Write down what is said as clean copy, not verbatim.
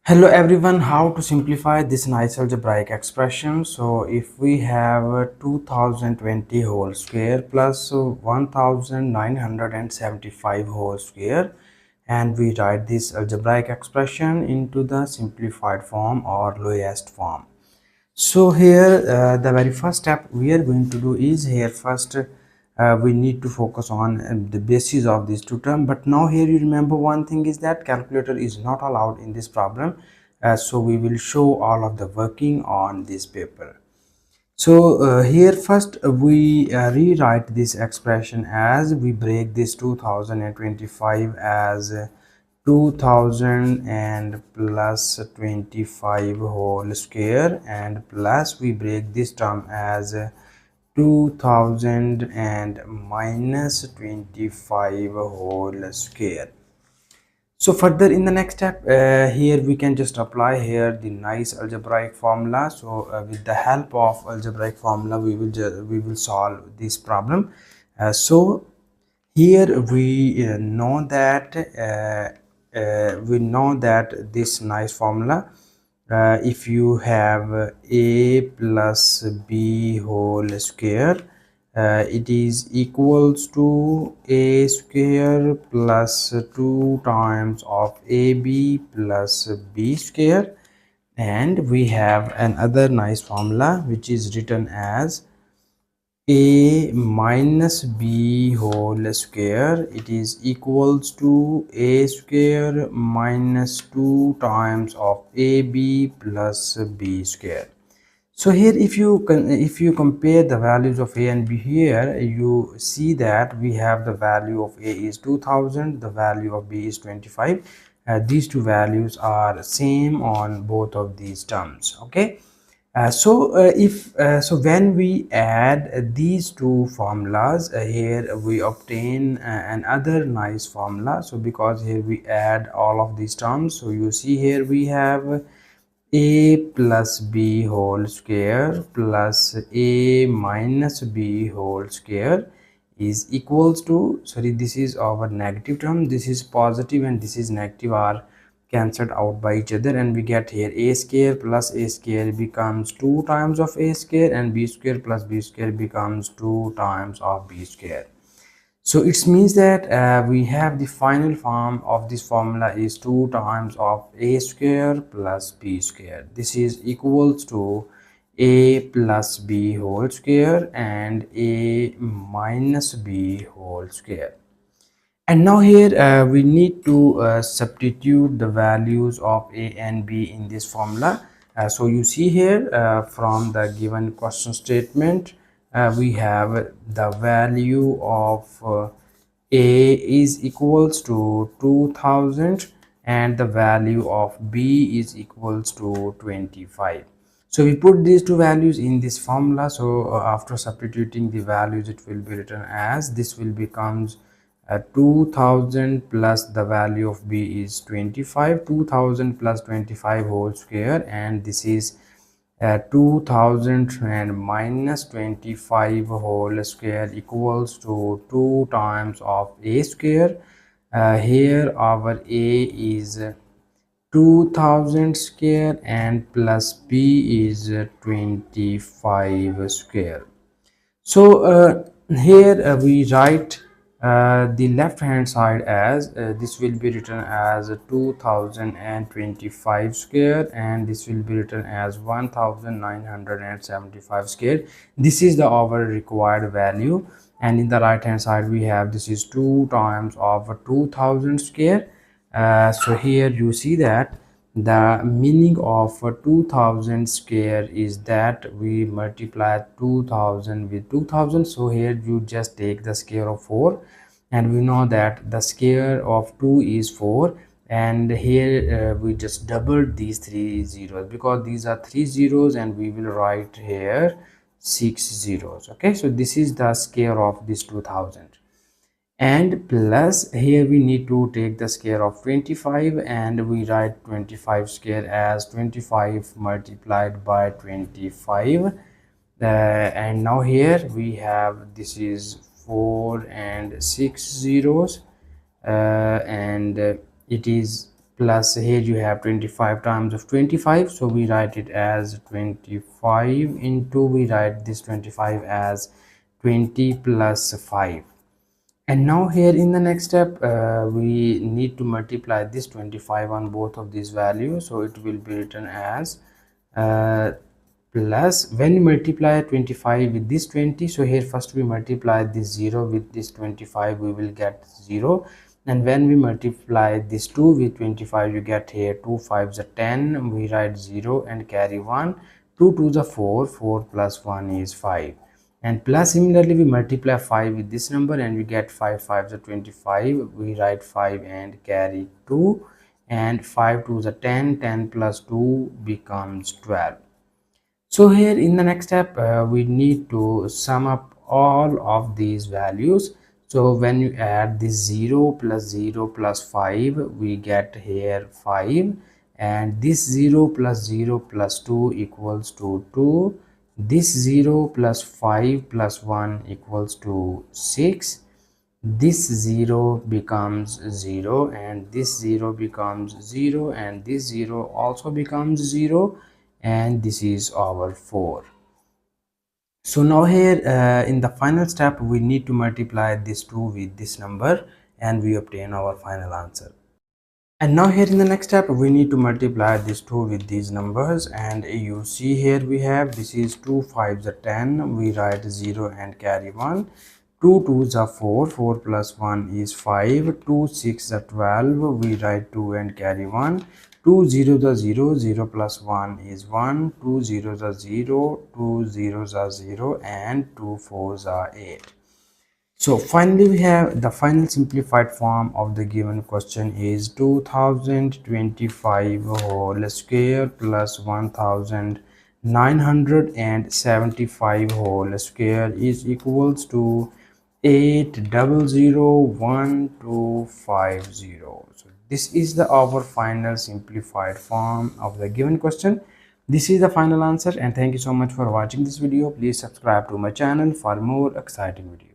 Hello everyone, how to simplify this nice algebraic expression. So if we have 2020 whole square plus 1975 whole square, and we write this algebraic expression into the simplified form or lowest form. So here the very first step we are going to do is here first we need to focus on the basis of these two terms. But now here you remember one thing is that calculator is not allowed in this problem. So we will show all of the working on this paper. So here first we rewrite this expression as we break this 2025 as 2000 and plus 25 whole square, and plus we break this term as 2000 and minus 25 whole square. So further in the next step, here we can just apply here the nice algebraic formula. So with the help of algebraic formula we will solve this problem. So here we know that this nice formula, if you have a plus b whole square, it is equals to a square plus 2 times of ab plus b square. And we have another nice formula which is written as a minus b whole square, it is equals to a square minus 2 times of ab plus b square. So here if you compare the values of a and b, here you see that we have the value of a is 2000, the value of b is 25. These two values are same on both of these terms. Okay. So when we add these two formulas, here we obtain another nice formula. So because here we add all of these terms, so you see here we have a plus b whole square plus a minus b whole square is equals to, sorry, this is our negative term, this is positive and this is negative are cancelled out by each other, and we get here a square plus a square becomes 2 times of a square, and b square plus b square becomes 2 times of b square. So it means that we have the final form of this formula is 2 times of a square plus b square. This is equals to a plus b whole square and a minus b whole square. And now here we need to substitute the values of a and b in this formula. So you see here from the given question statement, we have the value of a is equals to 2000 and the value of b is equals to 25. So we put these two values in this formula. So after substituting the values, it will be written as this will becomes 2000 plus the value of b is 25, 2000 plus 25 whole square, and this is 2000 and minus 25 whole square equals to 2 times of a square. Here our a is 2000 square and plus b is 25 square. So here we write the left hand side as this will be written as 2025 square, and this will be written as 1975 square. This is the our required value, and in the right hand side we have this is 2 times of 2000 square. So here you see that the meaning of 2000 square is that we multiply 2000 with 2000. So here you just take the square of 4, and we know that the square of 2 is 4, and here we just doubled these 3 zeros because these are 3 zeros, and we will write here 6 zeros. Okay, so this is the square of this 2000, and plus here we need to take the square of 25, and we write 25 square as 25 multiplied by 25. And now here we have this is 4 and 6 zeros, and it is plus here you have 25 times of 25, so we write it as 25 into, we write this 25 as 20 plus 5. And now here in the next step we need to multiply this 25 on both of these values, so it will be written as uh, plus, when you multiply 25 with this 20, so here first we multiply this 0 with this 25, we will get 0. And when we multiply this 2 with 25, you get here 2 5s are 10, we write 0 and carry 1, 2 2s are 4, 4 plus 1 is 5. And plus similarly we multiply 5 with this number and we get 5 5s are 25, we write 5 and carry 2, and 5 2s are 10, 10 plus 2 becomes 12. So here in the next step we need to sum up all of these values. So when you add this 0 plus 0 plus 5, we get here 5, and this 0 plus 0 plus 2 equals to 2, this 0 plus 5 plus 1 equals to 6, this 0 becomes 0, and this 0 becomes 0, and this 0 also becomes 0, and this is our 4. So now here in the final step we need to multiply this 2 with this number and we obtain our final answer. And now here in the next step we need to multiply this 2 with these numbers, and you see here we have, this is 2 5s are 10, we write 0 and carry 1, 2 2s are 4, 4 plus 1 is 5, 2 6 are 12, we write 2 and carry 1, 2 zeros are 0, 0 plus 1 is 1, 2 zeros are 0, 2 zeros are 0, and 2 4s are 8. So finally we have the final simplified form of the given question is 2025 whole square plus 1975 whole square is equals to 8001250. So this is the our final simplified form of the given question. This is the final answer, and thank you so much for watching this video. Please subscribe to my channel for more exciting videos.